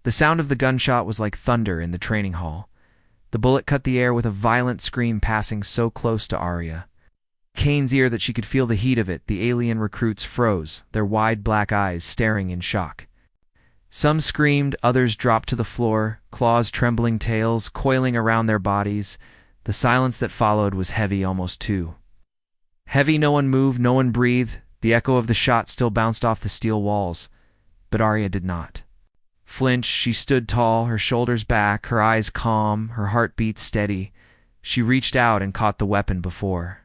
The sound of the gunshot was like thunder in the training hall. The bullet cut the air with a violent scream, passing so close to Aria Kane's ear that she could feel the heat of it. The alien recruits froze, their wide black eyes staring in shock. Some screamed, others dropped to the floor, claws trembling, tails coiling around their bodies. The silence that followed was heavy, almost too heavy. No one moved, no one breathed. The echo of the shot still bounced off the steel walls, but Aria did not flinch. She stood tall, her shoulders back, her eyes calm, her heartbeat steady. She reached out and caught the weapon before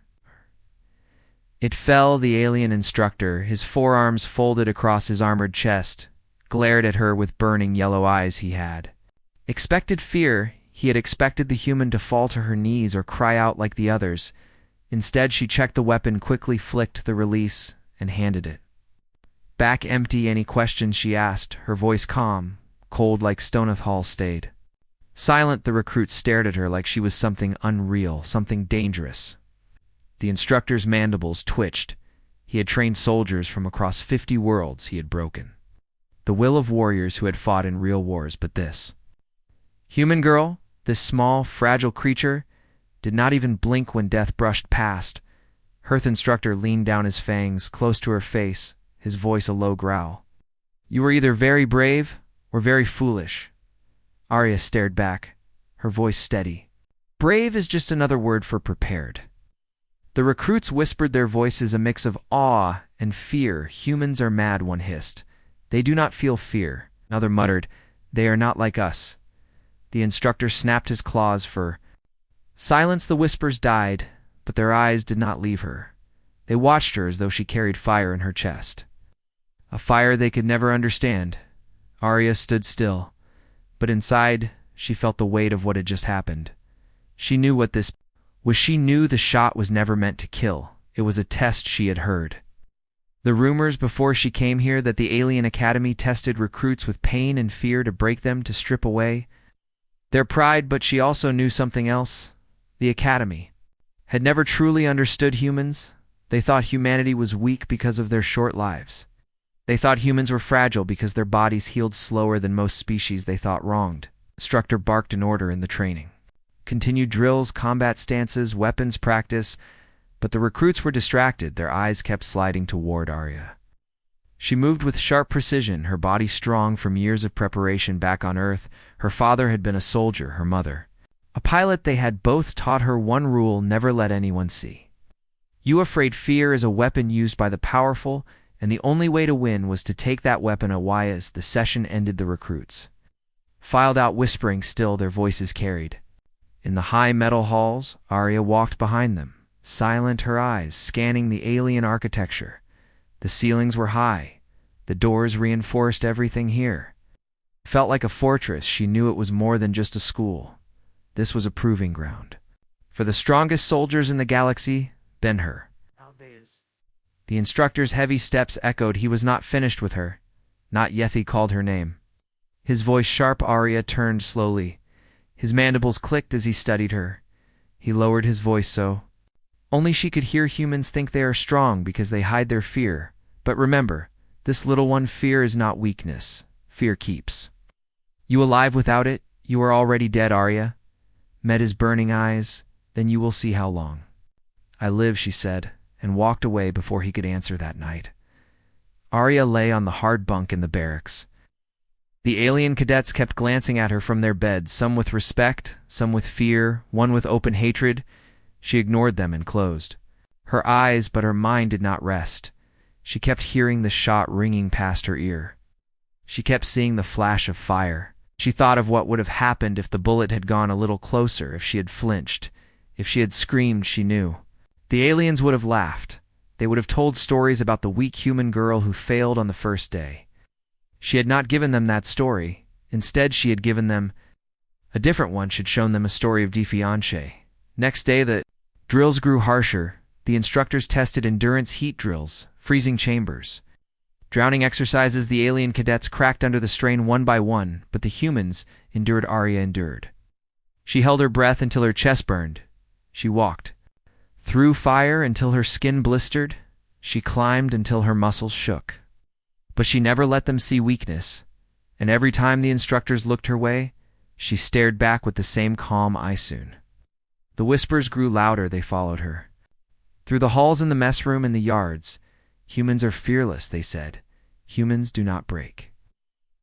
it fell. The alien instructor, his forearms folded across his armored chest, glared at her with burning yellow eyes. He had expected fear. He had expected the human to fall to her knees or cry out like the others. Instead, she checked the weapon, quickly flicked the release, and handed it back empty. Any questions? She asked, her voice calm, cold like Stonethall stayed. Silent, the recruit stared at her like she was something unreal, something dangerous. The instructor's mandibles twitched. He had trained soldiers from across 50 worlds. He had broken the will of warriors who had fought in real wars, but this human girl, this small, fragile creature, did not even blink when death brushed past. Her instructor leaned down, his fangs close to her face, his voice a low growl. "You were either very brave or very foolish." Aria stared back, her voice steady. "Brave is just another word for prepared." The recruits whispered, their voices a mix of awe and fear. "Humans are mad," one hissed. "They do not feel fear." Another muttered, "They are not like us." The instructor snapped his claws for silence. The whispers died, but their eyes did not leave her. They watched her as though she carried fire in her chest. A fire they could never understand. Aria stood still, but inside she felt the weight of what had just happened. She knew what this was. She knew the shot was never meant to kill. It was a test. She had heard the rumors before she came here that the Alien Academy tested recruits with pain and fear to break them, to strip away their pride. But she also knew something else. The Academy had never truly understood humans. They thought humanity was weak because of their short lives. They thought humans were fragile because their bodies healed slower than most species they thought wronged. The instructor barked an order in the training. Continued drills, combat stances, weapons practice, but the recruits were distracted. Their eyes kept sliding toward Aria. She moved with sharp precision, her body strong from years of preparation back on Earth. Her father had been a soldier, her mother a pilot. They had both taught her one rule: never let anyone see you afraid. Fear is a weapon used by the powerful, and the only way to win was to take that weapon away. As the session ended, the recruits filed out, whispering still, their voices carried. In the high metal halls, Aria walked behind them, silent, her eyes scanning the alien architecture. The ceilings were high. The doors reinforced everything here. It felt like a fortress. She knew it was more than just a school. This was a proving ground for the strongest soldiers in the galaxy. Ben-Hur. The instructor's heavy steps echoed. He was not finished with her. Not yet. He called her name, his voice sharp. Aria turned slowly. His mandibles clicked as he studied her. He lowered his voice so only she could hear. Humans think they are strong because they hide their fear. But remember, this little one, fear is not weakness. Fear keeps you alive. Without it, you are already dead. Aria met his burning eyes. "Then you will see how long I live," she said, and walked away before he could answer. That night, Aria lay on the hard bunk in the barracks. The alien cadets kept glancing at her from their beds, some with respect, some with fear, one with open hatred. She ignored them and closed her eyes, but her mind did not rest. She kept hearing the shot ringing past her ear. She kept seeing the flash of fire. She thought of what would have happened if the bullet had gone a little closer, if she had flinched, if she had screamed. She knew the aliens would have laughed. They would have told stories about the weak human girl who failed on the first day. She had not given them that story. Instead, she had given them a different one. She'd shown them a story of defiance. Next day, the drills grew harsher. The instructors tested endurance heat drills, freezing chambers, drowning exercises. The alien cadets cracked under the strain one by one, but the humans endured. Aria endured. She held her breath until her chest burned. She walked through fire until her skin blistered. She climbed until her muscles shook. But she never let them see weakness. and every time the instructors looked her way, she stared back with the same calm eye soon. The whispers grew louder, they followed her. Through the halls and the mess room and the yards, humans are fearless, they said. Humans do not break.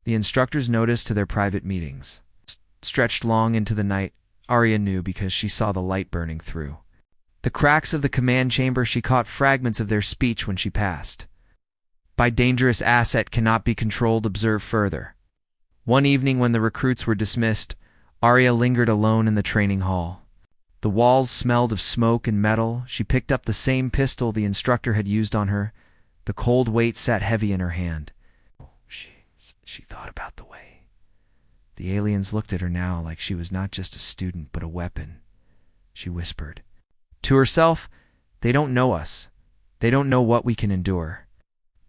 The instructors noticed to their private meetings. Stretched long into the night, Aria knew because she saw the light burning through. The cracks of the command chamber, she caught fragments of their speech when she passed. By dangerous asset cannot be controlled, observe further. One evening when the recruits were dismissed, Aria lingered alone in the training hall. The walls smelled of smoke and metal. She picked up the same pistol the instructor had used on her. The cold weight sat heavy in her hand. She thought about the way. The aliens looked at her now like she was not just a student but a weapon. She whispered. To herself, they don't know us. They don't know what we can endure.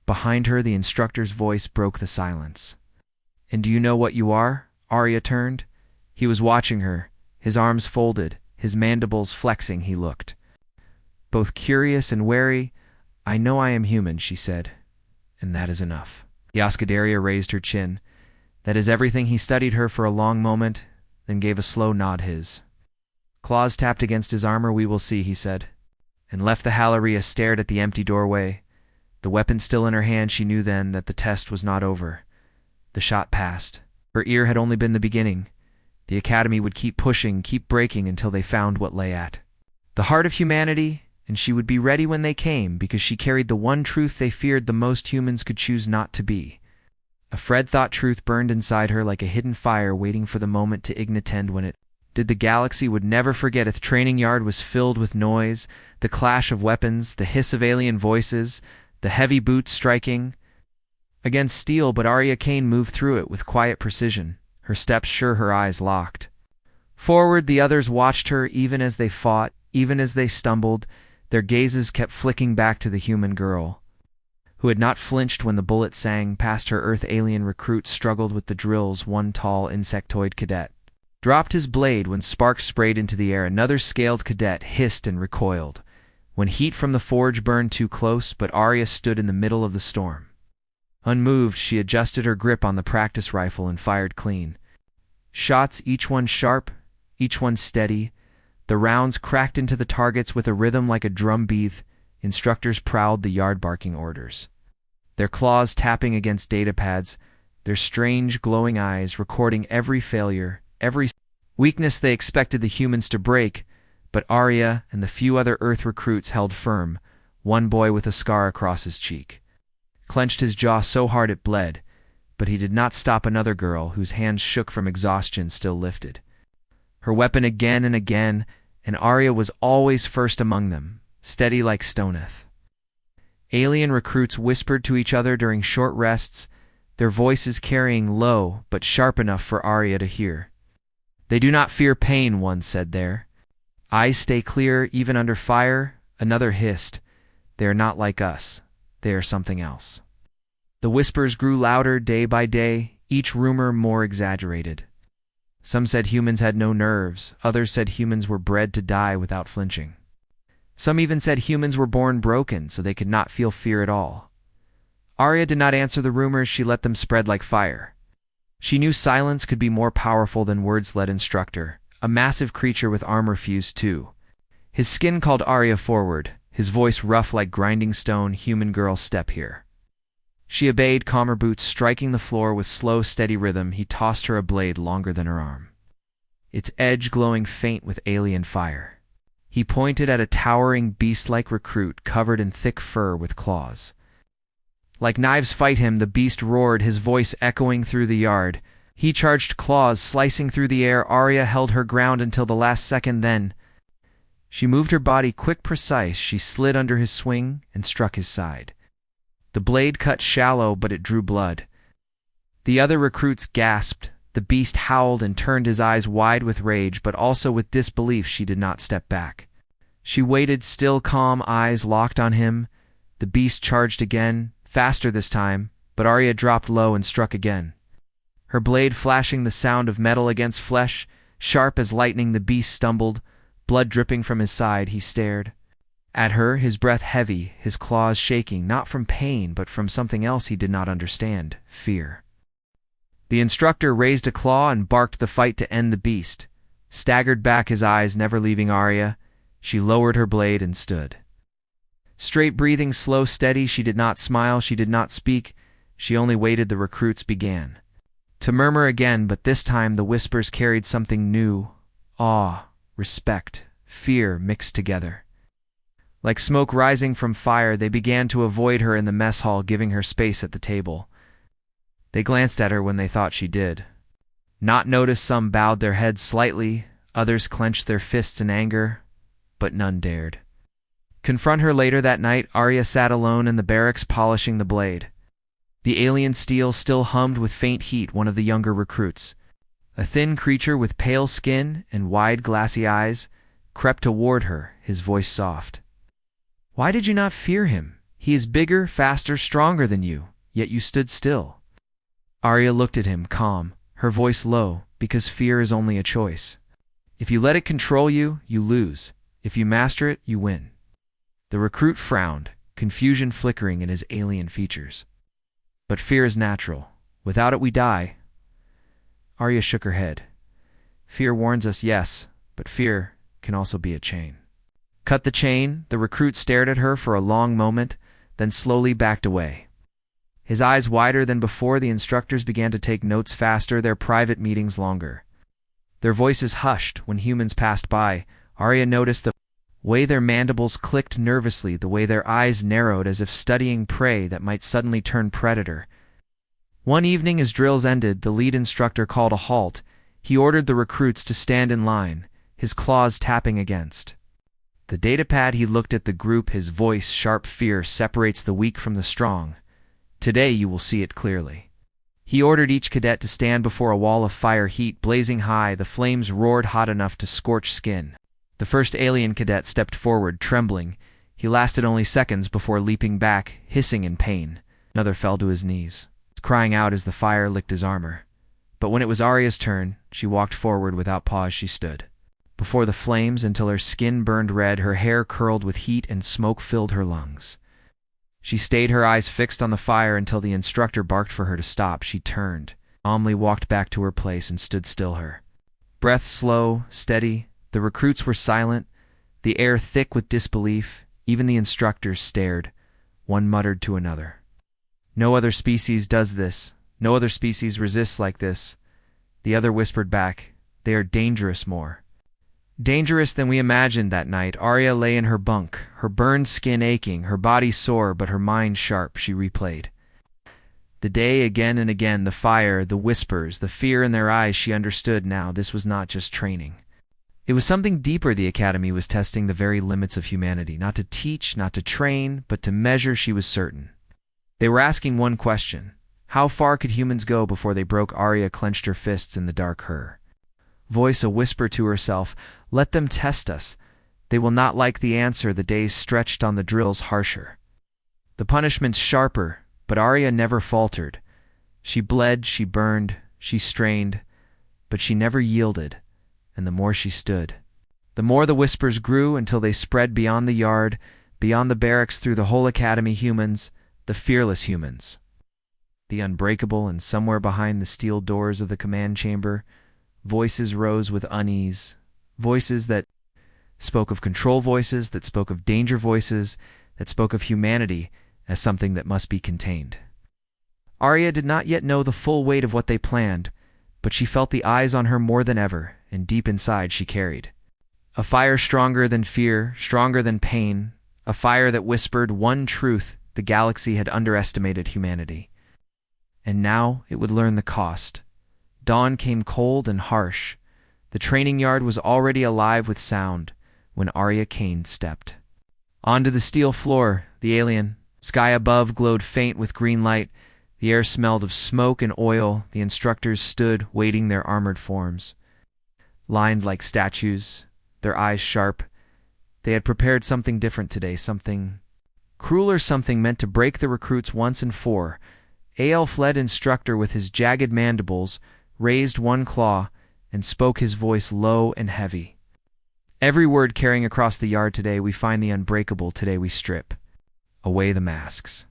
Behind her, the instructor's voice broke the silence. And do you know what you are? Aria turned. He was watching her, his arms folded, his mandibles flexing. He looked. Both curious and wary. I know I am human, she said. And that is enough. Yaskadaria raised her chin. That is everything. He studied her for a long moment, then gave a slow nod. His claws tapped against his armor. We will see, he said, and left the Halaria stared at the empty doorway. The weapon still in her hand, she knew then that the test was not over. The shot passed. Her ear had only been the beginning. The Academy would keep pushing, keep breaking until they found what lay at the heart of humanity, and she would be ready when they came because she carried the one truth they feared the most humans could choose not to be. A Fred thought truth burned inside her like a hidden fire waiting for the moment to ignitend when it did. The galaxy would never forget. Its training yard was filled with noise, the clash of weapons, the hiss of alien voices, the heavy boots striking against steel, but Aria Kane moved through it with quiet precision, her steps sure, her eyes locked. Forward, the others watched her even as they fought, even as they stumbled. Their gazes kept flicking back to the human girl, who had not flinched when the bullet sang past her. Earth alien recruit struggled with the drills. One tall insectoid cadet dropped his blade when sparks sprayed into the air. Another scaled cadet hissed and recoiled when heat from the forge burned too close, but Aria stood in the middle of the storm. Unmoved, she adjusted her grip on the practice rifle and fired clean. Shots, each one sharp, each one steady. The rounds cracked into the targets with a rhythm like a drum beat. Instructors prowled the yard barking orders, their claws tapping against datapads, their strange glowing eyes recording every failure, every weakness they expected the humans to break. But Aria and the few other Earth recruits held firm. One boy with a scar across his cheek clenched his jaw so hard it bled, but he did not stop. Another girl, whose hands shook from exhaustion, still lifted her weapon again and again, and Aria was always first among them, steady like stoneth. Alien recruits whispered to each other during short rests, their voices carrying low but sharp enough for Aria to hear. They do not fear pain, one said. Their eyes stay clear even under fire, another hissed. They are not like us. They are something else. The whispers grew louder day by day, each rumor more exaggerated. Some said humans had no nerves, others said humans were bred to die without flinching. Some even said humans were born broken so they could not feel fear at all. Aria did not answer the rumors, she let them spread like fire. She knew silence could be more powerful than words. Led instructor, a massive creature with armor fused too. His skin called Aria forward, his voice rough like grinding stone. Human girl, step here. She obeyed, calmer boots striking the floor with slow, steady rhythm. He tossed her a blade longer than her arm, its edge glowing faint with alien fire. He pointed at a towering beast-like recruit covered in thick fur with claws. Like knives fight him, the beast roared, his voice echoing through the yard. He charged, claws slicing through the air. Aria held her ground until the last second, then she moved her body quick, precise. She slid under his swing and struck his side. The blade cut shallow, but it drew blood. The other recruits gasped. The beast howled and turned his eyes wide with rage, but also with disbelief. She did not step back. She waited, still calm, eyes locked on him. The beast charged again, faster this time, but Aria dropped low and struck again. Her blade flashing the sound of metal against flesh, sharp as lightning. The beast stumbled, blood dripping from his side. He stared at her, his breath heavy, his claws shaking, not from pain but from something else he did not understand, fear. The instructor raised a claw and barked the fight to end the beast. Staggered back, his eyes never leaving Aria, she lowered her blade and stood. Straight breathing, slow, steady, she did not smile, she did not speak, she only waited. The recruits began to murmur again, but this time the whispers carried something new: awe, respect, fear mixed together. Like smoke rising from fire, they began to avoid her in the mess hall, giving her space at the table. They glanced at her when they thought she did not notice. Some bowed their heads slightly, others clenched their fists in anger, but none dared confront her. Later that night, Aria sat alone in the barracks, polishing the blade. The alien steel still hummed with faint heat. One of the younger recruits, a thin creature with pale skin and wide glassy eyes, crept toward her, his voice soft. "Why did you not fear him? He is bigger, faster, stronger than you, yet you stood still." Aria looked at him, calm, her voice low, because fear is only a choice. If you let it control you, you lose. If you master it, you win. The recruit frowned, confusion flickering in his alien features. "But fear is natural. Without it we die." Aria shook her head. "Fear warns us, yes, but fear can also be a chain." "Cut the chain." The recruit stared at her for a long moment, then slowly backed away. His eyes wider than before. The instructors began to take notes faster, their private meetings longer. Their voices hushed when humans passed by. Aria noticed the way their mandibles clicked nervously, the way their eyes narrowed as if studying prey that might suddenly turn predator. One evening, as drills ended, the lead instructor called a halt. He ordered the recruits to stand in line, his claws tapping against the datapad. He looked at the group, his voice sharp. "Fear separates the weak from the strong. Today you will see it clearly." He ordered each cadet to stand before a wall of fire, heat blazing high. The flames roared hot enough to scorch skin. The first alien cadet stepped forward, trembling. He lasted only seconds before leaping back, hissing in pain. Another fell to his knees, crying out as the fire licked his armor. But when it was Aria's turn, she walked forward without pause. She stood before the flames until her skin burned red, her hair curled with heat, and smoke filled her lungs. She stayed, her eyes fixed on the fire, until the instructor barked for her to stop. She turned, calmly walked back to her place and stood still, her breath slow, steady. The recruits were silent, the air thick with disbelief. Even the instructors stared. One muttered to another, "No other species does this. No other species resists like this." The other whispered back, "They are dangerous, more dangerous than we imagined." That night, Aria lay in her bunk, her burned skin aching, her body sore, but her mind sharp. She replayed the day again and again, the fire, the whispers, the fear in their eyes. She understood now this was not just training. It was something deeper. The Academy was testing the very limits of humanity, not to teach, not to train, but to measure. She was certain. They were asking one question: how far could humans go before they broke? Aria clenched her fists in the dark, her voice a whisper to herself. Let them test us. They will not like the answer. The days stretched on, the drills harsher, the punishments sharper, but Aria never faltered. She bled, she burned, she strained, but she never yielded. And the more she stood, the more the whispers grew, until they spread beyond the yard, beyond the barracks, through the whole academy. Humans, the fearless humans, the unbreakable. And somewhere behind the steel doors of the command chamber, voices rose with unease, voices that spoke of control, voices that spoke of danger, voices that spoke of humanity as something that must be contained. Aria did not yet know the full weight of what they planned, but she felt the eyes on her more than ever, and deep inside she carried a fire stronger than fear, stronger than pain, a fire that whispered one truth: the galaxy had underestimated humanity. And now it would learn the cost. Dawn came cold and harsh. The training yard was already alive with sound when Aria Kane stepped onto the steel floor. The alien sky above glowed faint with green light. The air smelled of smoke and oil. The instructors stood, waiting, their armored forms lined like statues, their eyes sharp. They had prepared something different today, something crueler, something meant to break the recruits once and for. Al fled instructor with his jagged mandibles raised one claw and spoke, his voice low and heavy. Every word carrying across the yard: today we find the unbreakable, today we strip away the masks.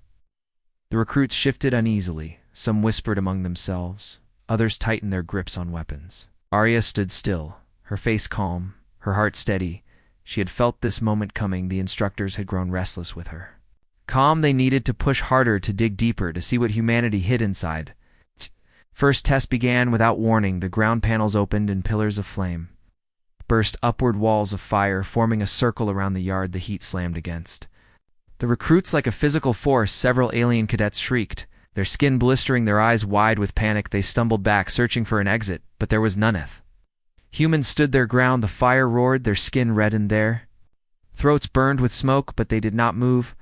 The recruits shifted uneasily. Some whispered among themselves, Others tightened their grips on weapons. Aria stood still, her face calm, her heart steady. She had felt this moment coming. The instructors had grown restless with her. Calm, they needed to push harder, to dig deeper, to see what humanity hid inside. First test began without warning. The ground panels opened and pillars of flame burst upward, walls of fire forming a circle around the yard the heat slammed against. The recruits, like a physical force, several alien cadets shrieked, their skin blistering, their eyes wide with panic. They stumbled back, searching for an exit, but there was none. Humans stood their ground. The fire roared, their skin reddened, their throats burned with smoke, but they did not move.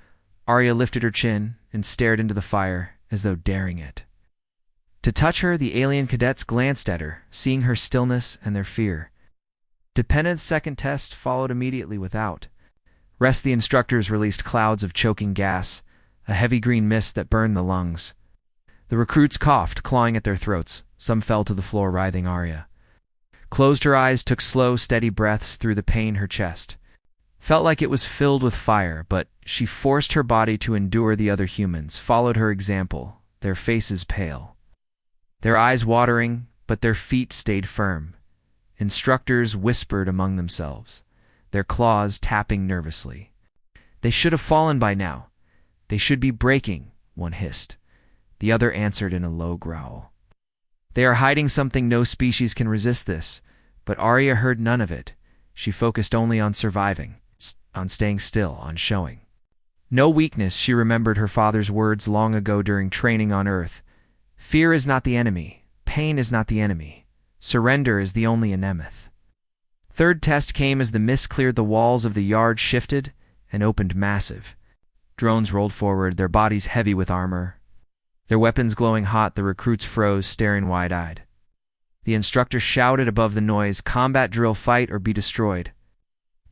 Aria lifted her chin and stared into the fire, as though daring it to touch her. The alien cadets glanced at her, seeing her stillness and their fear. Defenders' second test followed immediately without rest. The instructors released clouds of choking gas, a heavy green mist that burned the lungs. The recruits coughed, clawing at their throats. Some fell to the floor, writhing. Aria closed her eyes, took slow, steady breaths through the pain. Her chest felt like it was filled with fire, but she forced her body to endure. The other humans followed her example, their faces pale, their eyes watering, but their feet stayed firm. Instructors whispered among themselves, their claws tapping nervously. They should have fallen by now. They should be breaking, one hissed. The other answered in a low growl. They are hiding something. No species can resist this. But Aria heard none of it. She focused only on surviving, on staying still, on showing no weakness. She remembered her father's words long ago during training on Earth. Fear is not the enemy. Pain is not the enemy. Surrender is the only enemy. Third test came as the mist cleared. The walls of the yard shifted and opened massive. Drones rolled forward, their bodies heavy with armor, their weapons glowing hot. The recruits froze, staring wide-eyed. The instructor shouted above the noise, "Combat drill, fight or be destroyed."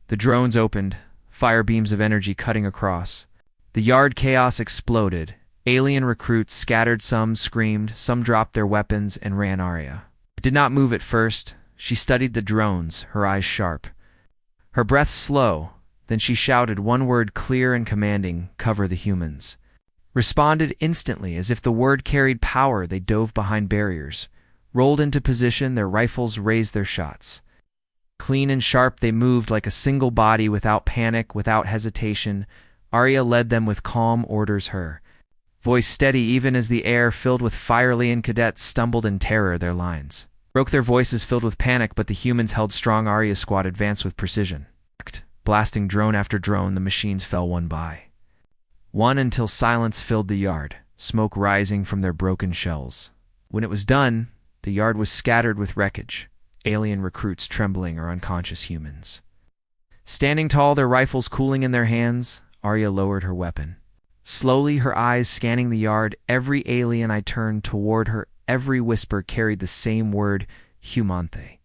The drones opened, fire beams of energy cutting across. The yard chaos exploded. Alien recruits scattered, some screamed, some dropped their weapons and ran. Aria did not move at first. She studied the drones, her eyes sharp, her breath slow. Then she shouted one word, clear and commanding, "Cover the humans." Responded instantly, as if the word carried power. They dove behind barriers, rolled into position, their rifles raised their shots. Clean and sharp, they moved like a single body, without panic, without hesitation. Aria led them with calm orders, her voice steady even as the air filled with fire. Alien cadets stumbled in terror, their lines broke, their voices filled with panic, but the humans held strong. Aria's squad advanced with precision. Blasting drone after drone, the machines fell one by one until silence filled the yard, smoke rising from their broken shells. When it was done, the yard was scattered with wreckage, alien recruits trembling or unconscious humans standing tall, their rifles cooling in their hands. Aria lowered her weapon. Slowly, her eyes scanning the yard. Every alien I turned toward her, every whisper carried the same word, humante.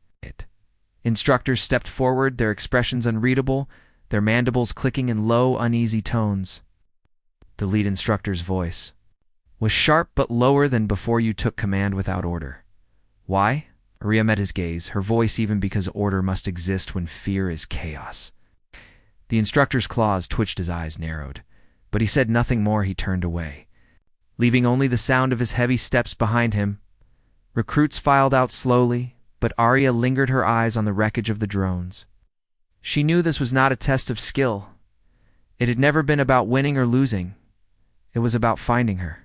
Instructors stepped forward, their expressions unreadable, their mandibles clicking in low, uneasy tones. The lead instructor's voice was sharp but lower than before. "You took command without order." "Why?" Aria met his gaze, her voice even, "Because order must exist when fear is chaos." The instructor's claws twitched, his eyes narrowed. But he said nothing more. He turned away, leaving only the sound of his heavy steps behind him. Recruits filed out slowly, but Aria lingered, her eyes on the wreckage of the drones. She knew this was not a test of skill. It had never been about winning or losing. It was about finding her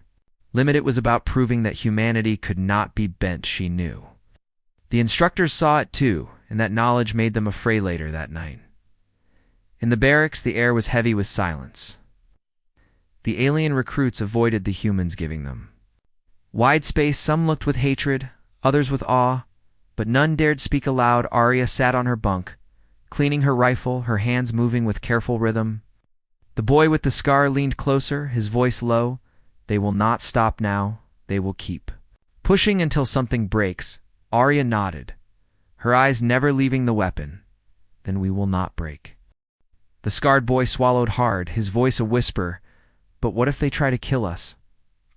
limit. It was about proving that humanity could not be bent. She knew. The instructors saw it too, and that knowledge made them afraid. Later that night, in the barracks, the air was heavy with silence. The alien recruits avoided the humans giving them wide space. Some looked with hatred, others with awe, but none dared speak aloud. Aria sat on her bunk, cleaning her rifle, her hands moving with careful rhythm. The boy with the scar leaned closer, his voice low. "They will not stop now. They will keep pushing until something breaks." Aria nodded, her eyes never leaving the weapon. "Then we will not break." The scarred boy swallowed hard, his voice a whisper. "But what if they try to kill us?"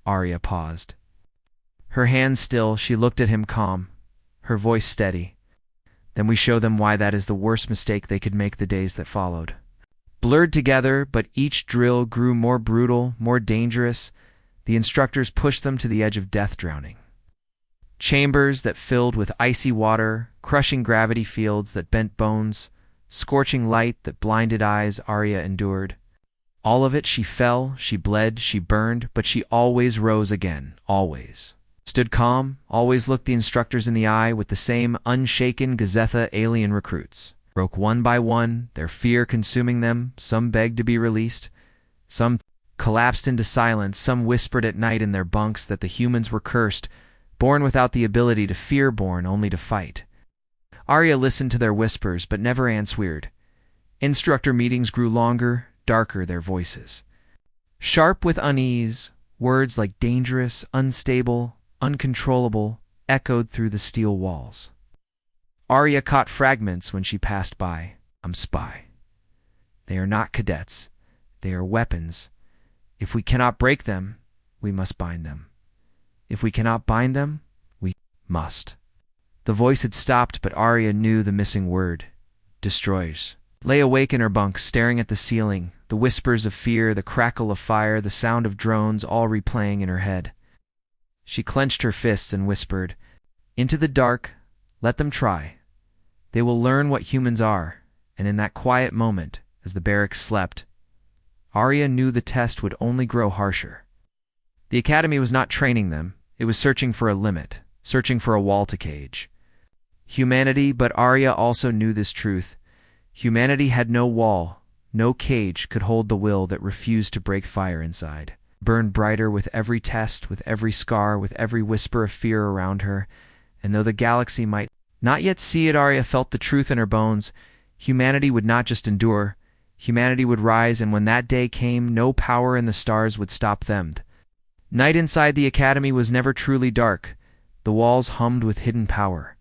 Aria paused. Her hands still, she looked at him, calm, her voice steady. "Then we show them why that is the worst mistake they could make." The days that followed blurred together, but each drill grew more brutal, more dangerous. The instructors pushed them to the edge of death, drowning Chambers that filled with icy water, crushing gravity fields that bent bones, scorching light that blinded eyes. Aria endured. All of it. She fell, she bled, she burned, but she always rose again, always. Stood calm, always looked the instructors in the eye with the same unshaken Gazetha alien recruits. Broke one by one, their fear consuming them. Some begged to be released. Some collapsed into silence. Some whispered at night in their bunks that the humans were cursed, born without the ability to fear, born only to fight. Aria listened to their whispers, but never answered. Instructor meetings grew longer, darker their voices. Sharp with unease, words like dangerous, unstable, uncontrollable, echoed through the steel walls. Aria caught fragments when she passed by. Spy. They are not cadets. They are weapons. If we cannot break them, we must bind them. If we cannot bind them, we must. The voice had stopped, but Aria knew the missing word. Destroys. Lay awake in her bunk, staring at the ceiling, the whispers of fear, the crackle of fire, the sound of drones all replaying in her head. She clenched her fists and whispered, "Into the dark, let them try. They will learn what humans are." And in that quiet moment, as the barracks slept, Aria knew the test would only grow harsher. The academy was not training them. It was searching for a limit, searching for a wall to cage humanity, but Aria also knew this truth. Humanity had no wall, no cage could hold the will that refused to break fire inside. Burned brighter with every test, with every scar, with every whisper of fear around her. And though the galaxy might not yet see it, Aria felt the truth in her bones. Humanity would not just endure. Humanity would rise, and when that day came, no power in the stars would stop them. Night inside the academy was never truly dark. The walls hummed with hidden power.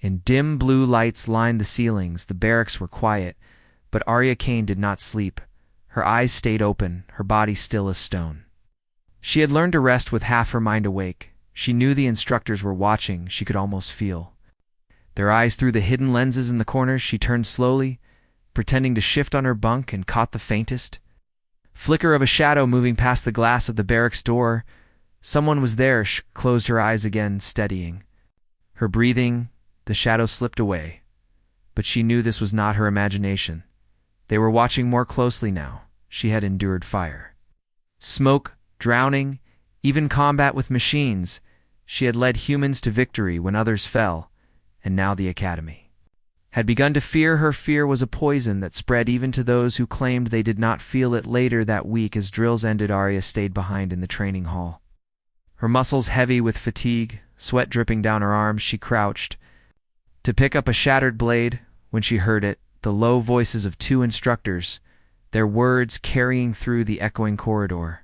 And dim blue lights lined the ceilings. The barracks were quiet, but Aria Kane did not sleep. Her eyes stayed open, her body still as stone. She had learned to rest with half her mind awake. She knew the instructors were watching. She could almost feel their eyes through the hidden lenses in the corners. She turned slowly, pretending to shift on her bunk, and caught the faintest flicker of a shadow moving past the glass of the barracks door. Someone was there. She closed her eyes again, steadying her breathing. The shadow slipped away, but she knew this was not her imagination. They were watching more closely now. She had endured fire, smoke, drowning, even combat with machines. She had led humans to victory when others fell, and now the academy had begun to fear her. Fear was a poison that spread even to those who claimed they did not feel it. Later that week, as drills ended, Aria stayed behind in the training hall. Her muscles heavy with fatigue, sweat dripping down her arms, she crouched to pick up a shattered blade. When she heard it, the low voices of two instructors, their words carrying through the echoing corridor.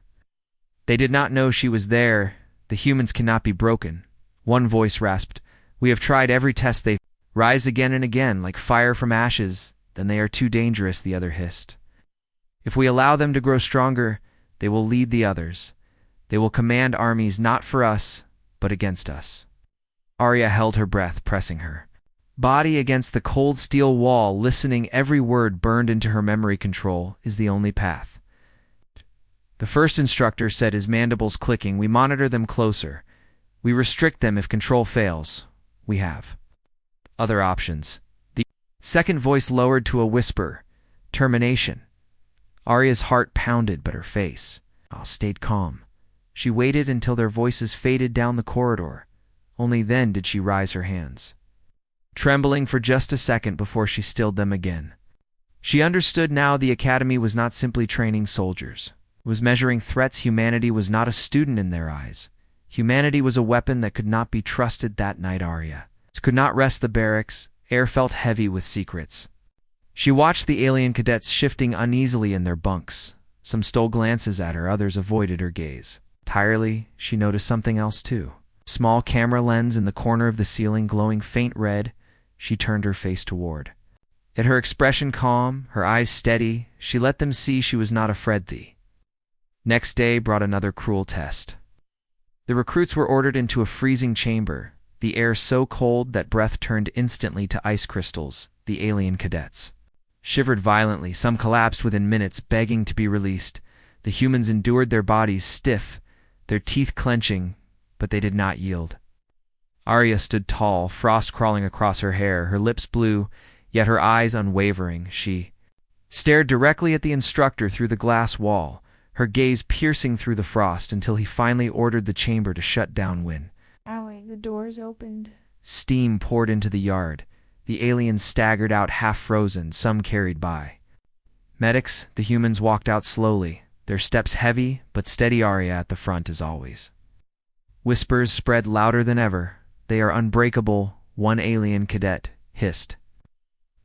They did not know she was there. "The humans cannot be broken." One voice rasped, "We have tried every test. They rise again and again, like fire from ashes. Then they are too dangerous," the other hissed. "If we allow them to grow stronger, they will lead the others. They will command armies not for us, but against us." Aria held her breath, pressing her body against the cold steel wall, listening. Every word burned into her memory. "Control is the only path," the first instructor said, his mandibles clicking. "We monitor them closer. We restrict them if control fails. We have other options." The second voice lowered to a whisper, "Termination." Aria's heart pounded, but her face stayed calm. She waited until their voices faded down the corridor. Only then did she raise her hands, trembling for just a second before she stilled them again. She understood now. The academy was not simply training soldiers. It was measuring threats. Humanity was not a student in their eyes. Humanity was a weapon that could not be trusted. That night, Aria could not rest. The barracks air felt heavy with secrets. She watched the alien cadets shifting uneasily in their bunks. Some stole glances at her, others avoided her gaze. Entirely, she noticed something else too. Small camera lens in the corner of the ceiling glowing faint red. She turned her face toward it, her expression calm, her eyes steady. She let them see she was not afraid. The next day brought another cruel test. The recruits were ordered into a freezing chamber, the air so cold that breath turned instantly to ice crystals. The alien cadets shivered violently. Some collapsed within minutes, begging to be released. The humans endured, their bodies stiff, their teeth clenching, but they did not yield. Aria stood tall, frost crawling across her hair, her lips blue, yet her eyes unwavering. She stared directly at the instructor through the glass wall, her gaze piercing through the frost until he finally ordered the chamber to shut down when The doors opened. steam poured into the yard. The aliens staggered out half-frozen, some carried by medics. The humans walked out slowly, their steps heavy but steady. Aria at the front as always. Whispers spread louder than ever. "They are unbreakable," one alien cadet hissed.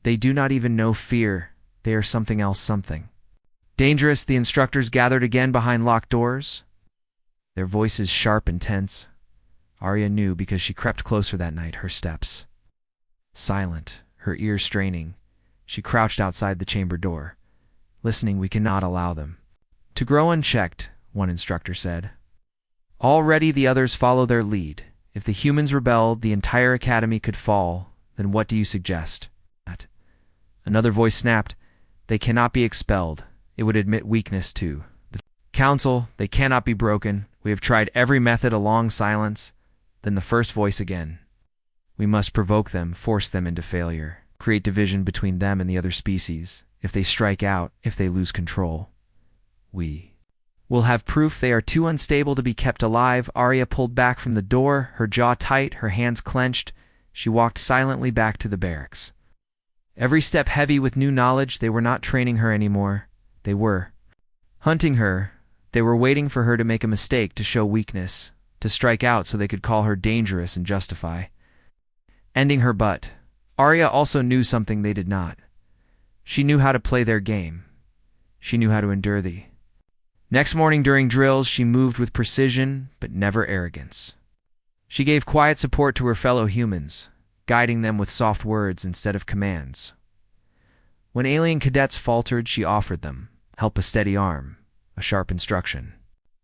"They do not even know fear. They are something else, something dangerous." The instructors gathered again behind locked doors, their voices sharp and tense. Aria knew because she crept closer that night, her steps silent, her ears straining. She crouched outside the chamber door, listening. "We cannot allow them to grow unchecked," one instructor said. Already the others follow their lead. "If the humans rebelled, the entire academy could fall. Then what do you suggest?" Another voice snapped. "They cannot be expelled. It would admit weakness too. The council, they cannot be broken. We have tried every method." A long silence. Then the first voice again. "We must provoke them, force them into failure, create division between them and the other species. If they strike out, if they lose control, we will have proof they are too unstable to be kept alive." Aria pulled back from the door, her jaw tight, her hands clenched. She walked silently back to the barracks, every step heavy with new knowledge. They were not training her anymore. They were hunting her. They were waiting for her to make a mistake, to show weakness, to strike out so they could call her dangerous and justify ending her. But Aria also knew something they did not. She knew how to play their game. She knew how to endure the next morning during drills. She moved with precision, but never arrogance. She gave quiet support to her fellow humans, guiding them with soft words instead of commands. When alien cadets faltered, she offered them help, a steady arm, a sharp instruction.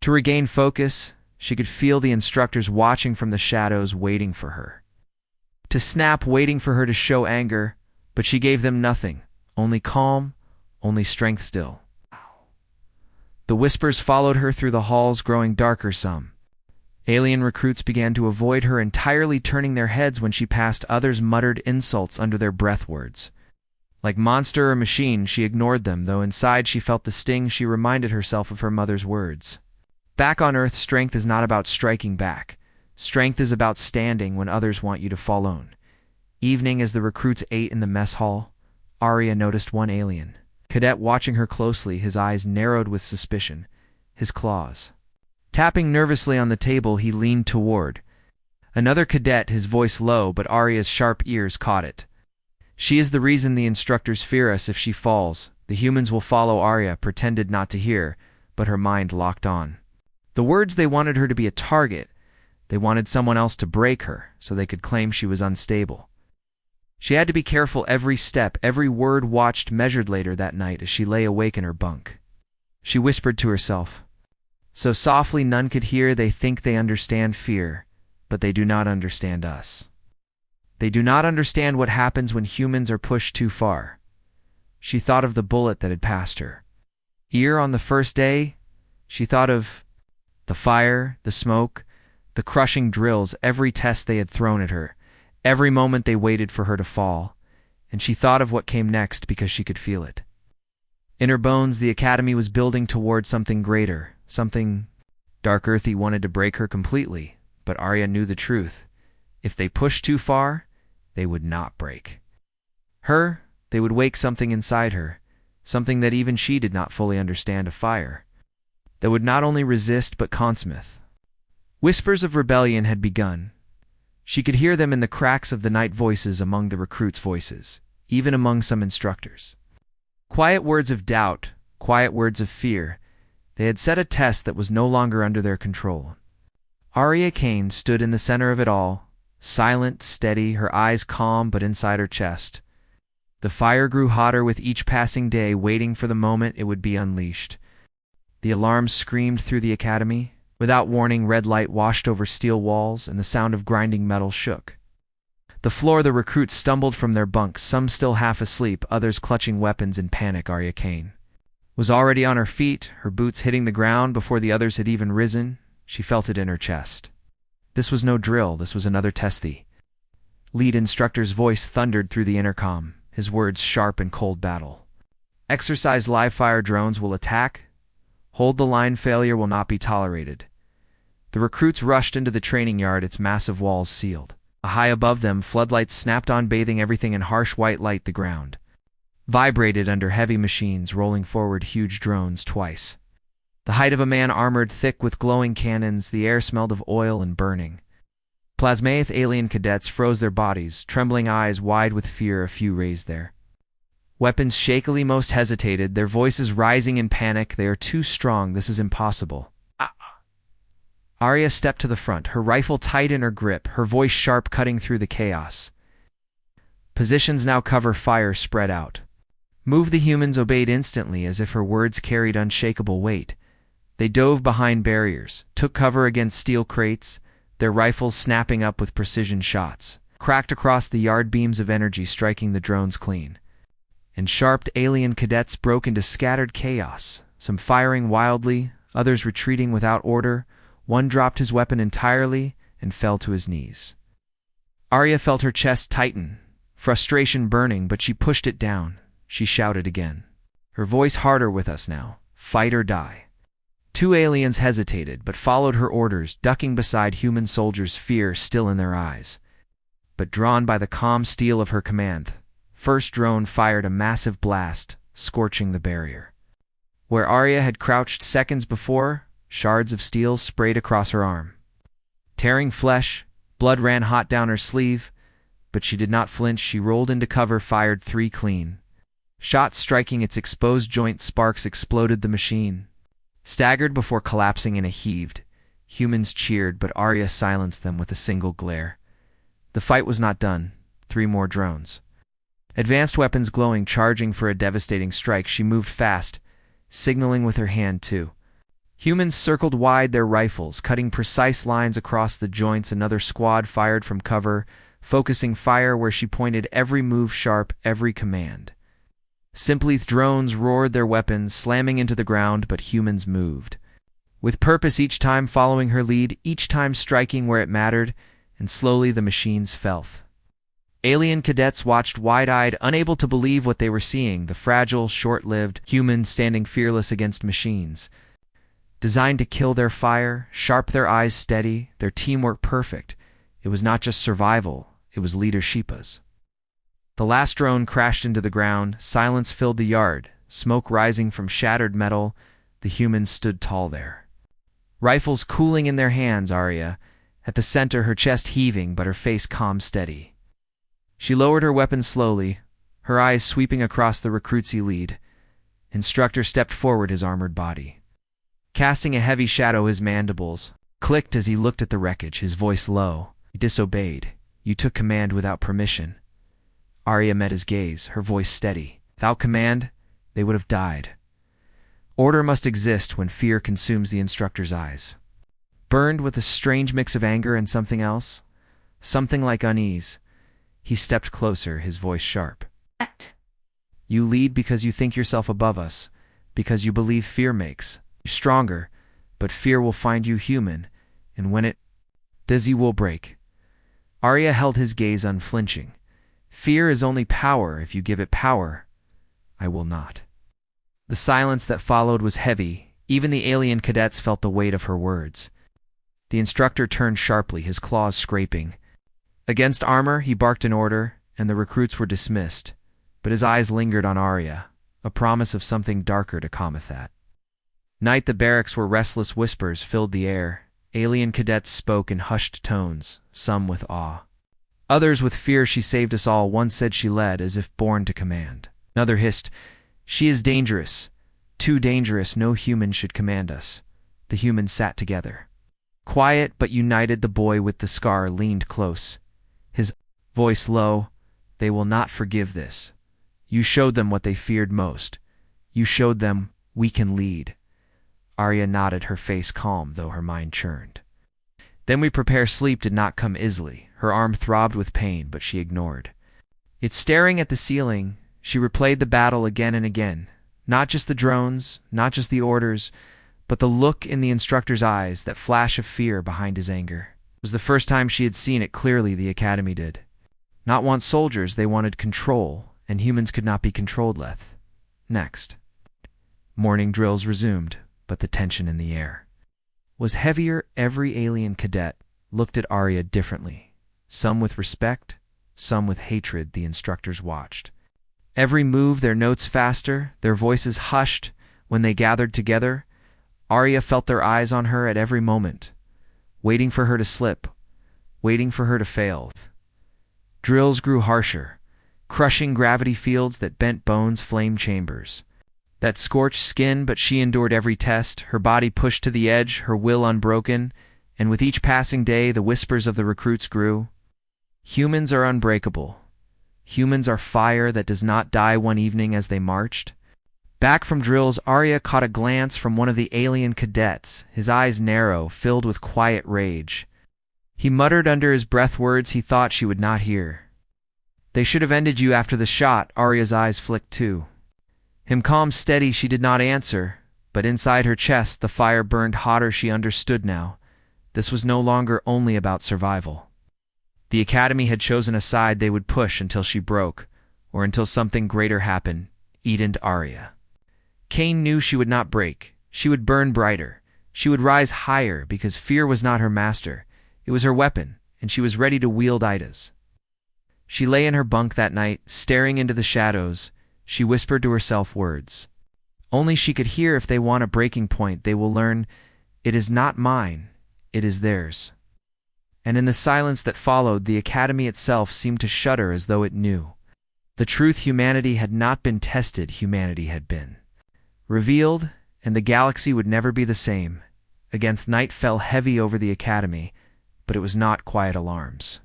To regain focus, she could feel the instructors watching from the shadows, waiting for her to snap, waiting for her to show anger. But she gave them nothing, only calm, only strength still. The whispers followed her through the halls, growing darker. Some alien recruits began to avoid her entirely, turning their heads when she passed. Others muttered insults under their breath, words like monster or machine. She ignored them, though inside she felt the sting. She reminded herself of her mother's words. Back on Earth, strength is not about striking back. Strength is about standing when others want you to fall on. Evening, as the recruits ate in the mess hall, Aria noticed one alien cadet watching her closely. His eyes narrowed with suspicion, his claws tapping nervously on the table. He leaned toward another cadet, his voice low, but Aria's sharp ears caught it. "She is the reason the instructors fear us. If she falls, the humans will follow." Aria pretended not to hear, but her mind locked on the words. They wanted her to be a target. They wanted someone else to break her so they could claim she was unstable. She had to be careful every step, every word watched, measured. Later that night, as she lay awake in her bunk, she whispered to herself, so softly none could hear, "They think they understand fear, but they do not understand us. They do not understand what happens when humans are pushed too far." She thought of the bullet that had passed her ear on the first day. She thought of the fire, the smoke, the crushing drills, every test they had thrown at her, every moment they waited for her to fall. And she thought of what came next because she could feel it. In her bones, the academy was building toward something greater, something dark. Earthy wanted to break her completely, but Aria knew the truth. If they pushed too far, they would not break her. They would wake something inside her, something that even she did not fully understand, a fire that would not only resist but consummate. Whispers of rebellion had begun. She could hear them in the cracks of the night, voices among the recruits' voices, even among some instructors. Quiet words of doubt, quiet words of fear. They had set a test that was no longer under their control. Aria Kane stood in the center of it all, silent, steady, her eyes calm but inside her chest. The fire grew hotter with each passing day, waiting for the moment it would be unleashed. The alarms screamed through the academy. Without warning, red light washed over steel walls, and the sound of grinding metal shook the floor. The recruits stumbled from their bunks, some still half asleep, others clutching weapons in panic. Aria Kane was already on her feet, her boots hitting the ground before the others had even risen. She felt it in her chest. This was no drill, this was another test. The lead instructor's voice thundered through the intercom, his words sharp in cold battle. Exercise live-fire drones will attack. Hold the line, failure will not be tolerated. The recruits rushed into the training yard, its massive walls sealed. High above them, floodlights snapped on, bathing everything in harsh white light. The ground vibrated under heavy machines, rolling forward huge drones twice. The height of a man, armored thick with glowing cannons, the air smelled of oil and burning. Plasmaeth alien cadets froze their bodies, trembling eyes wide with fear. A few raised their weapons shakily, most hesitated, their voices rising in panic. They are too strong, this is impossible. Aria stepped to the front, her rifle tight in her grip, her voice sharp, cutting through the chaos. Positions now, cover fire, spread out. Move. The humans obeyed instantly, as if her words carried unshakable weight. They dove behind barriers, took cover against steel crates, their rifles snapping up with precision shots, cracked across the yard, beams of energy striking the drones clean. And sharp alien cadets broke into scattered chaos, some firing wildly, others retreating without order. One dropped his weapon entirely and fell to his knees. Aria felt her chest tighten, frustration burning, but she pushed it down. She shouted again, her voice harder, with us now, fight or die. Two aliens hesitated, but followed her orders, ducking beside human soldiers, fear still in their eyes. But drawn by the calm steel of her command, first drone fired a massive blast, scorching the barrier. Where Aria had crouched seconds before, shards of steel sprayed across her arm. Tearing flesh, blood ran hot down her sleeve, but she did not flinch. She rolled into cover, fired 3 clean shots, striking its exposed joint. Sparks exploded. The machine staggered before collapsing in a heaved. Humans cheered, but Aria silenced them with a single glare. The fight was not done. 3 more drones. Advanced weapons glowing, charging for a devastating strike. She moved fast, signaling with her hand too. Humans circled wide, their rifles cutting precise lines across the joints. Another squad fired from cover, focusing fire where she pointed, every move sharp, every command. Simply drones roared their weapons, slamming into the ground, but humans moved. With purpose, each time following her lead, each time striking where it mattered, and slowly the machines fell. Alien cadets watched wide-eyed, unable to believe what they were seeing, the fragile, short-lived humans standing fearless against machines. Designed to kill, their fire, sharp, their eyes steady, their teamwork perfect. It was not just survival, it was leadership's. The last drone crashed into the ground, silence filled the yard, smoke rising from shattered metal. The humans stood tall there. Rifles cooling in their hands, Aria, at the center, her chest heaving but her face calm, steady. She lowered her weapon slowly, her eyes sweeping across the recruit's lead. Instructor stepped forward, his armored body casting a heavy shadow. His mandibles clicked as he looked at the wreckage, his voice low. You disobeyed. You took command without permission. Aria met his gaze, her voice steady. Without command, they would have died. Order must exist when fear consumes. The instructor's eyes burned with a strange mix of anger and something else, something like unease. He stepped closer, his voice sharp. You lead because you think yourself above us, because you believe fear makes you stronger, but fear will find you human, and when it does, you will break. Aria held his gaze unflinching. Fear is only power if you give it power. I will not. The silence that followed was heavy. Even the alien cadets felt the weight of her words. The instructor turned sharply, his claws scraping against armor. He barked an order, and the recruits were dismissed, but his eyes lingered on Aria, a promise of something darker to come with that night. The barracks, where restless whispers filled the air. Alien cadets spoke in hushed tones, some with awe, others with fear. She saved us all. One said she led as if born to command. Another hissed, she is dangerous, too dangerous. No human should command us. The humans sat together, quiet but united. The boy with the scar leaned close, his voice low. They will not forgive this. You showed them what they feared most. You showed them we can lead. Aria nodded, her face calm though her mind churned. Then we prepare. Sleep did not come easily. Her arm throbbed with pain, but she ignored it. Staring at the ceiling, she replayed the battle again and again. Not just the drones, not just the orders, but the look in the instructor's eyes, that flash of fear behind his anger. It was the first time she had seen it clearly. The Academy did not want soldiers, they wanted control, and humans could not be controlled. Next. Morning drills resumed, but the tension in the air was heavier. Every alien cadet looked at Aria differently, some with respect, some with hatred. The instructors watched every move, their notes faster, their voices hushed. When they gathered together, Aria felt their eyes on her at every moment, waiting for her to slip, waiting for her to fail. Drills grew harsher, crushing gravity fields that bent bones, flame chambers that scorched skin, but she endured every test, her body pushed to the edge, her will unbroken, and with each passing day the whispers of the recruits grew. Humans are unbreakable. Humans are fire that does not die. One evening as they marched back from drills, Aria caught a glance from one of the alien cadets, his eyes narrow, filled with quiet rage. He muttered under his breath words he thought she would not hear. "They should have ended you after the shot." Aria's eyes flicked too. Him calm, steady, she did not answer, but inside her chest the fire burned hotter. She understood now. This was no longer only about survival. The Academy had chosen a side they would push until she broke, or until something greater happened. Eden Aria Kane knew she would not break. She would burn brighter. She would rise higher, because fear was not her master. It was her weapon, and she was ready to wield Ida's. She lay in her bunk that night, staring into the shadows. She whispered to herself words only she could hear. If they want a breaking point, they will learn, "It is not mine, it is theirs." And in the silence that followed, the Academy itself seemed to shudder, as though it knew the truth. Humanity had not been tested, humanity had been revealed, and the galaxy would never be the same. Again, night fell heavy over the Academy, but it was not quiet. Alarms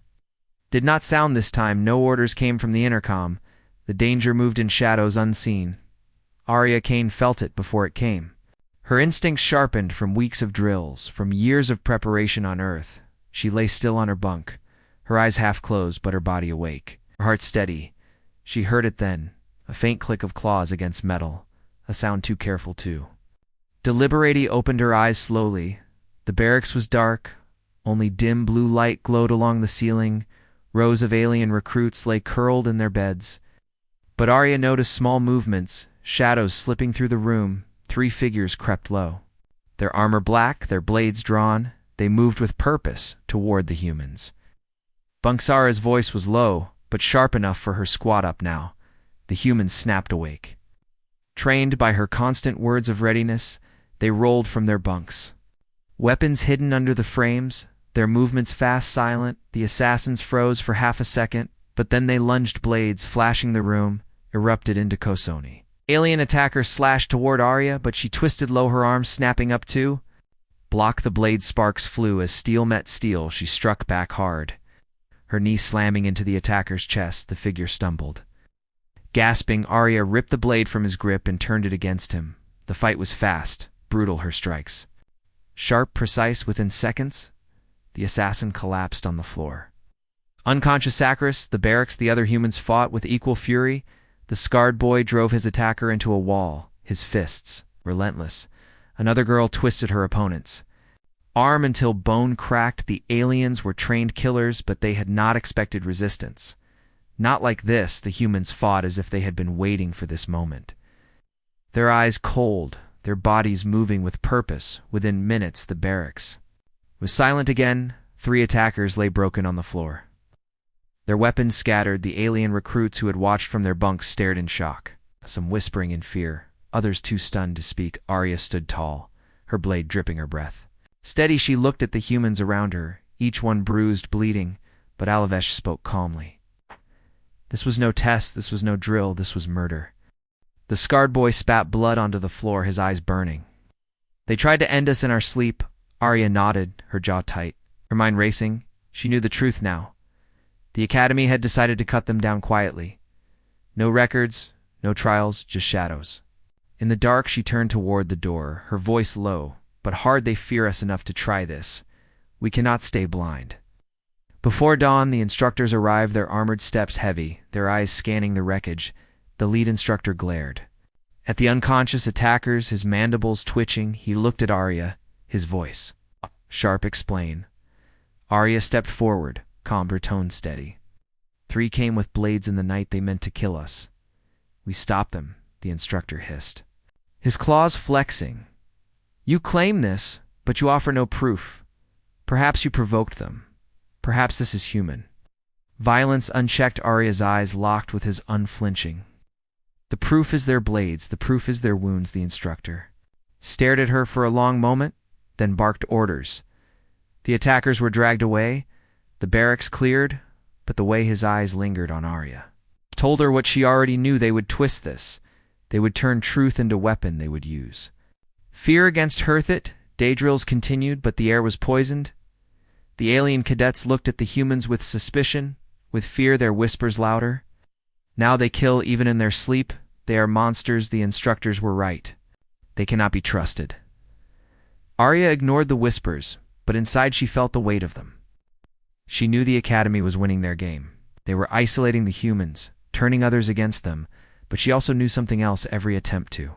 did not sound this time. No orders came from the intercom. The danger moved in shadows unseen. Aria Kane felt it before it came. Her instincts sharpened from weeks of drills, from years of preparation on Earth. She lay still on her bunk, her eyes half closed but her body awake, her heart steady. She heard it then, a faint click of claws against metal, a sound too careful too. Deliberately opened her eyes slowly. The barracks was dark. Only dim blue light glowed along the ceiling. Rows of alien recruits lay curled in their beds. But Aria noticed small movements, shadows slipping through the room. 3 figures crept low. Their armor black, their blades drawn, they moved with purpose toward the humans. Bunksara's voice was low, but sharp enough for her squat up now. The humans snapped awake. Trained by her constant words of readiness, they rolled from their bunks. Weapons hidden under the frames, their movements fast, silent. The assassins froze for half a second, but then they lunged, blades flashing the room, erupted into Kosoni. Alien attackers slashed toward Aria, but she twisted low, her arms snapping up too. Block, the blade sparks flew. As steel met steel, she struck back hard. Her knee slamming into the attacker's chest, the figure stumbled. Gasping, Aria ripped the blade from his grip and turned it against him. The fight was fast, brutal, her strikes sharp, precise. Within seconds, the assassin collapsed on the floor. Unconscious Sacris, the barracks, the other humans fought with equal fury. The scarred boy drove his attacker into a wall, his fists relentless. Another girl twisted her opponents. Arm until bone cracked. The aliens were trained killers, but they had not expected resistance. Not like this. The humans fought as if they had been waiting for this moment. Their eyes cold, their bodies moving with purpose. Within minutes, the barracks was silent again. 3 attackers lay broken on the floor. Their weapons scattered. The alien recruits who had watched from their bunks stared in shock, some whispering in fear, others too stunned to speak. Aria stood tall, her blade dripping her breath. Steady, she looked at the humans around her, each one bruised, bleeding, but Alavesh spoke calmly. This was no test, this was no drill, this was murder. The scarred boy spat blood onto the floor, his eyes burning. They tried to end us in our sleep. Aria nodded, her jaw tight, her mind racing. She knew the truth now. The Academy had decided to cut them down quietly. No records, no trials, just shadows. In the dark, she turned toward the door, her voice low. But hard, they fear us enough to try this. We cannot stay blind. Before dawn, the instructors arrived, their armored steps heavy, their eyes scanning the wreckage. The lead instructor glared at the unconscious attackers, his mandibles twitching. He looked at Aria, his voice sharp. Explain. Aria stepped forward, calmed her tone steady. 3 came with blades in the night. They meant to kill us. We stopped them, the instructor hissed, his claws flexing. You claim this, but you offer no proof. Perhaps you provoked them. Perhaps this is human. Violence unchecked. Aria's eyes locked with his unflinching. The proof is their blades, the proof is their wounds. The instructor stared at her for a long moment, then barked orders. The attackers were dragged away, the barracks cleared, but the way his eyes lingered on Aria told her what she already knew. They would twist this. They would turn truth into weapon they would use. Fear against Herthit. Day drills continued, but the air was poisoned. The alien cadets looked at the humans with suspicion, with fear, their whispers louder. Now they kill even in their sleep. They are monsters. The instructors were right. They cannot be trusted. Aria ignored the whispers, but inside she felt the weight of them. She knew the Academy was winning their game. They were isolating the humans, turning others against them, but she also knew something else. Every attempt to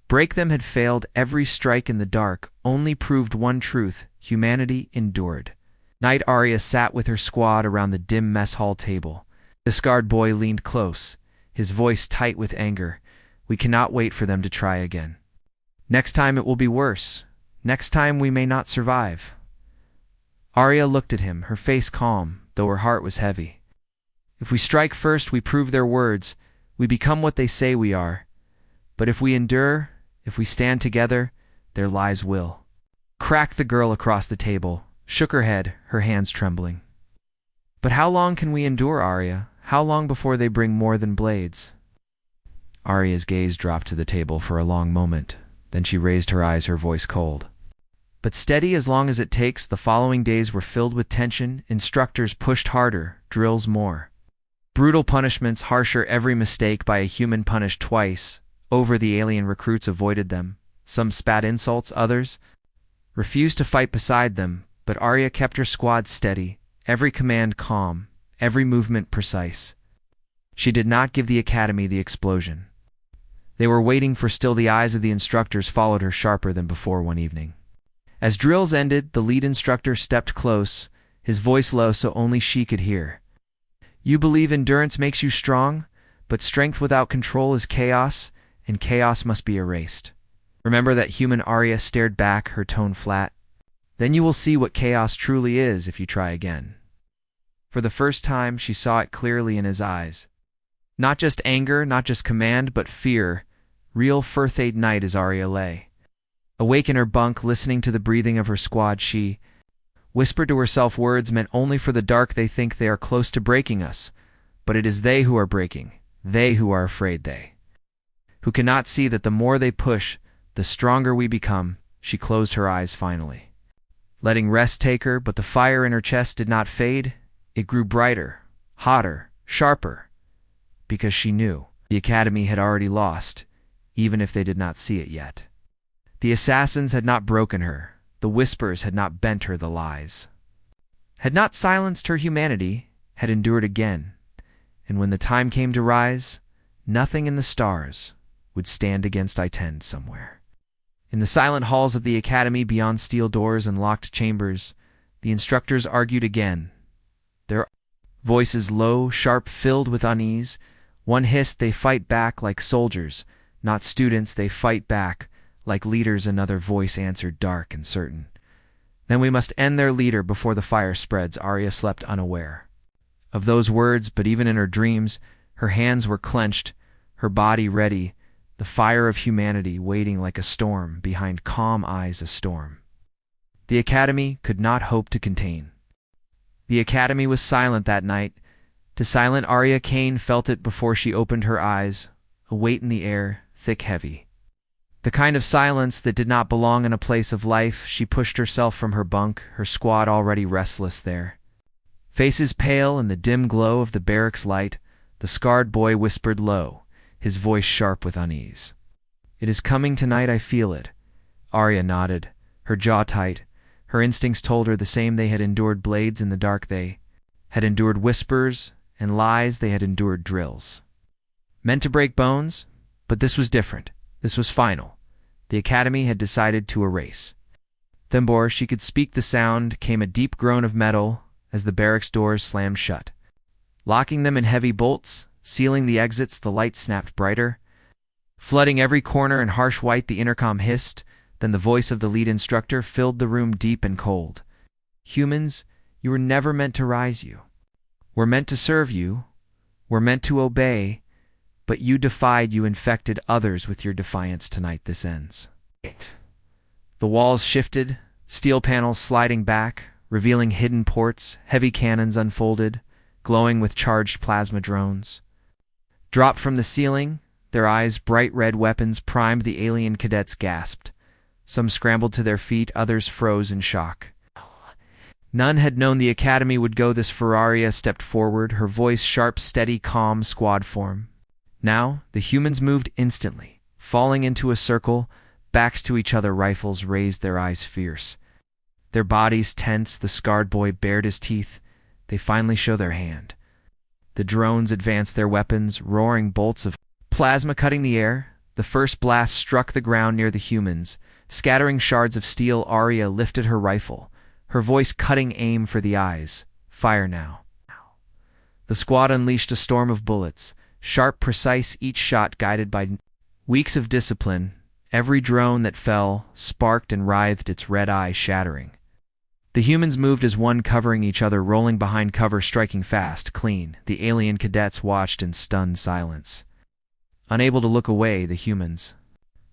break them had failed. Every strike in the dark only proved one truth: humanity endured. Night, Aria sat with her squad around the dim mess hall table. The scarred boy leaned close, his voice tight with anger. We cannot wait for them to try again. Next time it will be worse. Next time we may not survive. Aria looked at him, her face calm, though her heart was heavy. If we strike first, we prove their words. We become what they say we are. But if we endure, if we stand together, their lies will crack. The girl across the table shook her head, her hands trembling. But how long can we endure, Aria? How long before they bring more than blades? Aria's gaze dropped to the table for a long moment. Then she raised her eyes, her voice cold but steady. As long as it takes. The following days were filled with tension. Instructors pushed harder, drills more. Brutal punishments, harsher. Every mistake by a human punished twice over. The alien recruits avoided them. Some spat insults, others refused to fight beside them. But Aria kept her squad steady, every command calm, every movement precise. She did not give the Academy the explosion they were waiting for. Still, the eyes of the instructors followed her sharper than before. One evening, as drills ended, the lead instructor stepped close, his voice low so only she could hear. You believe endurance makes you strong, but strength without control is chaos, and chaos must be erased. Remember that. Human Aria stared back, her tone flat. Then you will see what chaos truly is if you try again. For the first time, she saw it clearly in his eyes. Not just anger, not just command, but fear. Real Firthade night. As Aria lay awake in her bunk, listening to the breathing of her squad, she whispered to herself words meant only for the dark. They think they are close to breaking us, but it is they who are breaking, they who are afraid, they who cannot see that the more they push, the stronger we become. She closed her eyes finally, letting rest take her, but the fire in her chest did not fade. It grew brighter, hotter, sharper, because she knew the Academy had already lost, even if they did not see it yet. The assassins had not broken her. The whispers had not bent her. The lies had not silenced her. Humanity had endured again. And when the time came to rise, nothing in the stars would stand against. I tend somewhere. In the silent halls of the Academy, beyond steel doors and locked chambers, the instructors argued again. Their voices low, sharp, filled with unease. One hissed, they fight back like soldiers, not students. They fight back like leaders. Another voice answered, dark and certain. Then we must end their leader before the fire spreads. Aria slept unaware of those words, but even in her dreams, her hands were clenched, her body ready, the fire of humanity waiting like a storm behind calm eyes. A storm the Academy could not hope to contain. The Academy was silent that night. To silent Aria Kane felt it before she opened her eyes, a weight in the air, thick, heavy. The kind of silence that did not belong in a place of life. She pushed herself from her bunk, her squad already restless there. Faces pale in the dim glow of the barracks light, the scarred boy whispered low, his voice sharp with unease. It is coming tonight, I feel it. Aria nodded, her jaw tight. Her instincts told her the same. They had endured blades in the dark. They had endured whispers and lies. They had endured drills meant to break bones, but this was different. This was final. The Academy had decided to erase Then before she could speak the sound came a deep groan of metal as the barracks doors slammed shut. Locking them in heavy bolts, sealing the exits, the lights snapped brighter. Flooding every corner in harsh white, the intercom hissed, then the voice of the lead instructor filled the room deep and cold. Humans, you were never meant to rise you. We're meant to serve you. We're meant to obey, but you defied, you infected others with your defiance. Tonight this ends. The walls shifted, steel panels sliding back, revealing hidden ports, heavy cannons unfolded, glowing with charged plasma drones. Dropped from the ceiling, their eyes bright red weapons primed. The alien cadets gasped. Some scrambled to their feet, others froze in shock. None had known the academy would go this far. Aria stepped forward, her voice sharp, steady, calm, squad form. Now, the humans moved instantly, falling into a circle, backs to each other, rifles raised, their eyes fierce. Their bodies tense, the scarred boy bared his teeth. They finally show their hand. The drones advanced their weapons, roaring bolts of plasma cutting the air. The first blast struck the ground near the humans, scattering shards of steel. Aria lifted her rifle, her voice cutting, aim for the eyes. Fire now. The squad unleashed a storm of bullets, sharp, precise, each shot guided by weeks of discipline. Every drone that fell sparked and writhed, its red eye shattering. The humans moved as one, covering each other, rolling behind cover, striking fast, clean. The alien cadets watched in stunned silence. Unable to look away, the humans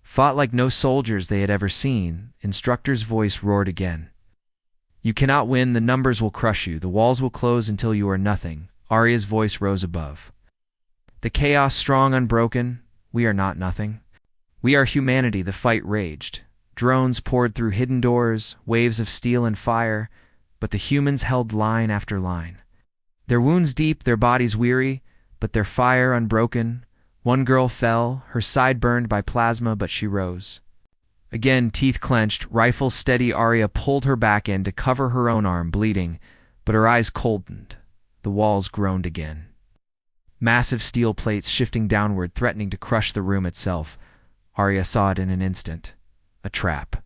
fought like no soldiers they had ever seen. Instructor's voice roared again. You cannot win, the numbers will crush you, the walls will close until you are nothing. Aria's voice rose above. The chaos strong, unbroken, we are not nothing. We are humanity. The fight raged. Drones poured through hidden doors, waves of steel and fire, but the humans held line after line. Their wounds deep, their bodies weary, but their fire unbroken. One girl fell, her side burned by plasma, but she rose. Again, teeth clenched, rifle steady, Aria pulled her back in to cover her own arm, bleeding, but her eyes coldened. The walls groaned again. Massive steel plates shifting downward, threatening to crush the room itself. Aria saw it in an instant. A trap.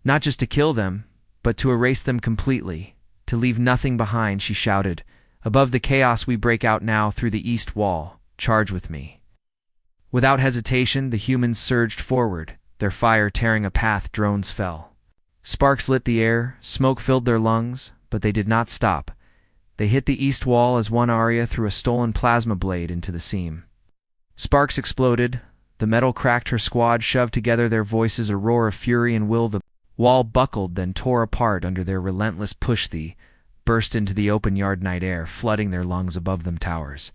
Not just to kill them, but to erase them completely, to leave nothing behind. She shouted, above the chaos we break out now through the east wall. Charge with me. Without hesitation, the humans surged forward, their fire tearing a path. Drones fell. Sparks lit the air, smoke filled their lungs, but they did not stop. They hit the east wall as one. Aria threw a stolen plasma blade into the seam. Sparks exploded. The metal cracked, her squad shoved together, their voices a roar of fury and will. The wall buckled, then tore apart under their relentless push. The burst into the open yard, night air flooding their lungs. Above them, towers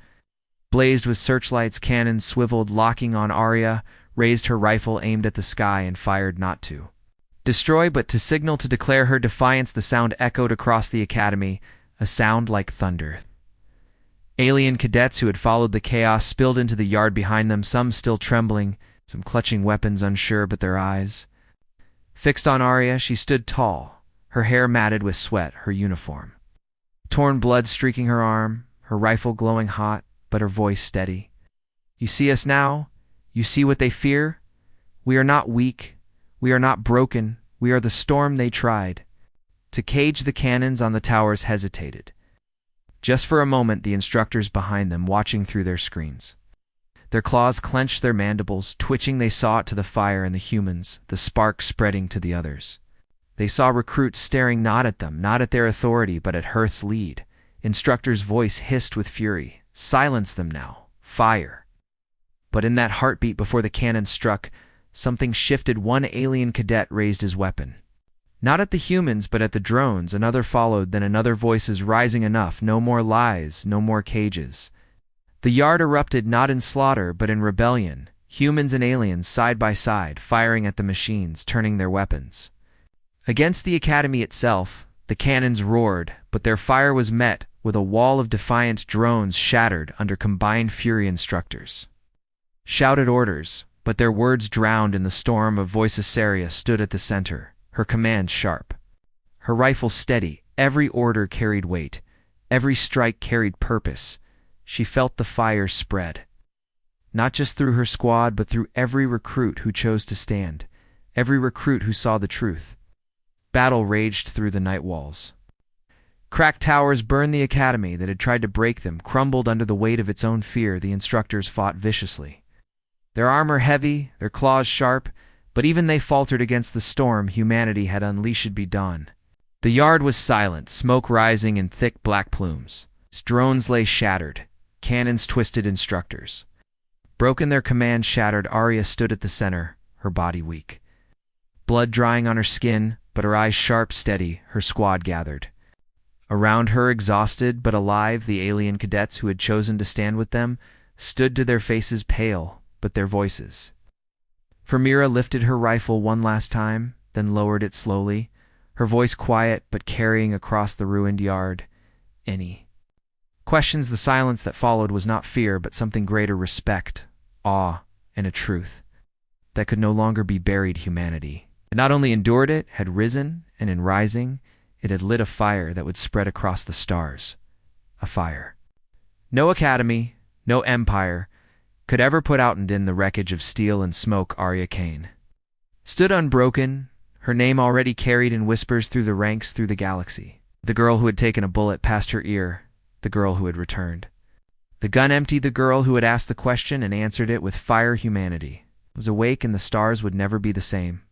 blazed with searchlights, cannons swiveled, locking on. Aria raised her rifle, aimed at the sky, and fired not to destroy but to signal, to declare her defiance. The sound echoed across the academy, a sound like thunder. Alien cadets who had followed the chaos spilled into the yard behind them, some still trembling, some clutching weapons, unsure, but their eyes fixed on Aria. She stood tall, her hair matted with sweat, her uniform torn, blood streaking her arm, her rifle glowing hot, but her voice steady. You see us now? You see what they fear? We are not weak. We are not broken. We are the storm they tried to cage. The cannons on the towers hesitated. Just for a moment, the instructors behind them watching through their screens. Their claws clenched, their mandibles twitching. They saw it to the fire and the humans, the spark spreading to the others. They saw recruits staring not at them, not at their authority, but at Hearth's lead. Instructor's voice hissed with fury. Silence them now. Fire. But in that heartbeat before the cannon struck, something shifted. One alien cadet raised his weapon. Not at the humans, but at the drones. Another followed, then another, voices rising. Enough. No more lies, no more cages. The yard erupted, not in slaughter, but in rebellion. Humans and aliens side by side, firing at the machines, turning their weapons against the academy itself. The cannons roared, but their fire was met with a wall of defiance. Drones shattered under combined fury. Instructors shouted orders, but their words drowned in the storm of voices. Aria stood at the center, her command sharp, her rifle steady. Every order carried weight, every strike carried purpose. She felt the fire spread, not just through her squad, but through every recruit who chose to stand, every recruit who saw the truth. Battle raged through the night walls. Cracked towers burned. The academy that had tried to break them crumbled under the weight of its own fear. The instructors fought viciously. Their armor heavy, their claws sharp, but even they faltered against the storm humanity had unleashed be done. The yard was silent, smoke rising in thick black plumes. Its drones lay shattered, cannons twisted. Instructors broken, their command shattered. Aria stood at the center, her body weak, blood drying on her skin, but her eyes sharp, steady. Her squad gathered around her, exhausted but alive. The alien cadets who had chosen to stand with them stood to their faces, pale, but their voices. Mira lifted her rifle one last time, then lowered it slowly, her voice quiet but carrying across the ruined yard. Any questions? The silence that followed was not fear, but something greater: respect, awe, and a truth that could no longer be buried. Humanity had not only endured it, had risen, and in rising, it had lit a fire that would spread across the stars. A fire no academy, no empire could ever put out, and in the wreckage of steel and smoke, Aria Kane stood unbroken, her name already carried in whispers through the ranks, through the galaxy. The girl who had taken a bullet past her ear, the girl who had returned the gun empty, the girl who had asked the question and answered it with fire. Humanity was awake, and the stars would never be the same.